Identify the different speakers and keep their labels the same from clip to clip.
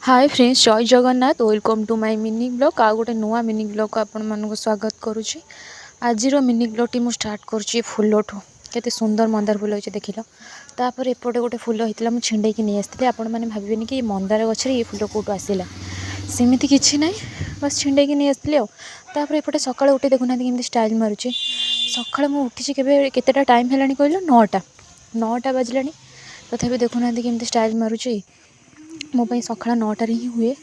Speaker 1: हाय friends, जय Jagannath. Welcome to my mini blog. आ गोटे नुआ मिनी ब्लॉग को आपण मानक स्वागत करुच्ची। आज मिनी ब्लॉग टी मुझे स्टार्ट करुच्ची फुलठू। केते सुंदर मंदार फुल होइछे देखिलो। तापर एपटे गोटे फुल होइतिला मु छिंडे की नहीं आसती। आपण माने भाबिबेनी कि मंदार गछरे ये फुल कोटो आसिला, सेमिति किछि नै, बस छिंडे की नहीं आसती। तापर एपटे सकाळे उठी देखुना केमती स्टाइल मारुची। सकाळे मु उठिछि केबे केतेटा टाइम हेलानी कहलो 9टा बाजलानी। तथापि देखुना केमती स्टाइल मारुची। मो ପାଇଁ सकाळ 9टारे ही हुए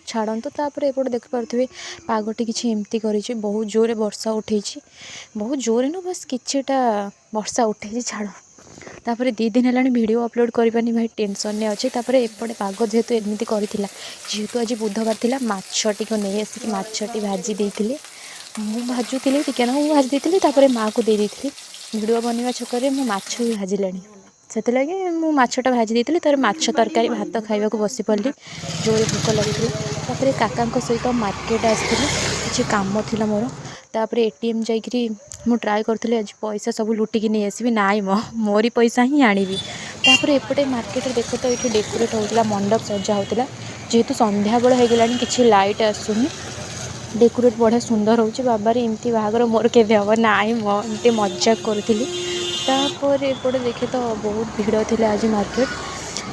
Speaker 1: छाड़ू। तापर एपटे देखिपे पागटी किसी एमती कर बहुत जोरे वर्षा उठे, बहुत जोरे न बस किटा वर्षा उठे छाड़। तापर 2 दिन है वीडियो अपलोड करनी भाई टेंशन ने अच्छे। तापर एपटे पाग जेहेतु एमती करथिला, जेहेतु आज बुधवार थिला, माछटी को नहीं आसिक माछटी भाजी देइथिले। मु भाजुली टिके ना भाजी देइथिली। तापर माँ को दे देइथिली। वीडियो बनवा छकर मु माछ भी भाजिलानी, से मु माछटा भाजी देइथिली। तार माछ तरकारी भात खाइबा को बसी पड़ली, जोरे भोक लगी। तापर काका सहित मार्केट आसती, किसी काम थिला मोर। तापर एटीएम जाइकरी मु ट्राए करथि आज पैसा सब लुटिकी नहीं आसबि, नाई मोरी पैसा ही आनी। तापर एपटे मार्केट देख तो ये डेकोरेट होता मंडप सजा होता, जेहेतु संध्या बेल हो गलानी किसी लाइट आसुनी। डेकोरेट बढ़िया सुंदर हो बाबारे एमती बाहागर मोर के हम नाई एमती मजाक करी। तापर एपटे देखे तो बहुत भीड़ थी आज मार्केट,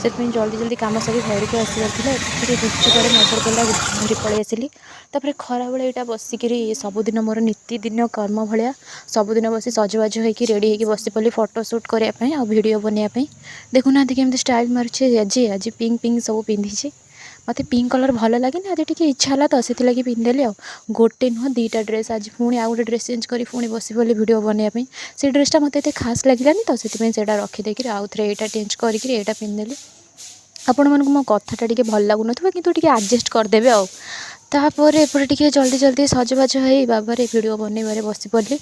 Speaker 1: से जल्दी जल्दी कम सब घर को आसबार गुपचुप नजर पड़ा, धरी पलि आसली। तापर खरा बेले यहाँ बसिक सबुदिन मोर नीतिदिन कर्म भाया सबुदिन बस सजबाज होकर रेडी होकर बसी पड़ी फोटो सुट करने आ वीडियो बनवाई। देखुना केमती स्टाइल मार्चे। आज पिंक पिंक सब पिंधि, मत पिंक कलर भल लगे ना। आज टी इच्छा है तो से पिंधदेली। गोटे नुह 2टा ड्रेस आज पुणी आउ गोटे ड्रेस चेंज कर पुणी बस पड़ी वीडियो बनवाई। से ड्रेसटा मत खास लगे तो से रखीदे आउ थे यहाँ चेंज करके पिंधदेली। आपण मानक मो कथाटा टिके भल लगुन किंतु टिके एडजस्ट करदेवे आ। तापर एपटे टिके जल्दी जल्दी सजबाज हो बाबारे वीडियो बनवारे बसी पड़ली।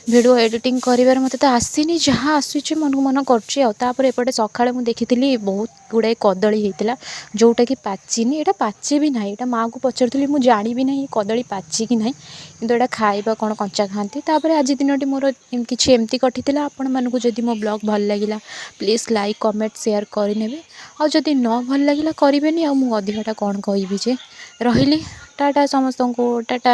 Speaker 1: वीडियो एडिटिंग कर मत तो आसीनी, जहाँ आसूँ मन को मन कर। एपटे सकाଳେ मुझे देखी बहुत गुड़ाए कदली होता जोटा कि पाचिनी। यहाँ पाचे भी ना, यहाँ माँ को पचारि मुझे जानी भी ना कदली पाची कि ना, कि यहाँ खाइबा कौन कंचा खाती। तापर आज दिन मोर किसी एमती कटि। आपण मानक जदि मो ब्लॉग भल लगे प्लीज लाइक कमेंट शेयर करने। आदि न भल लगे करें। आ अधिकटा कौन कहि जे रही। टाटा समस्त को, टाटा।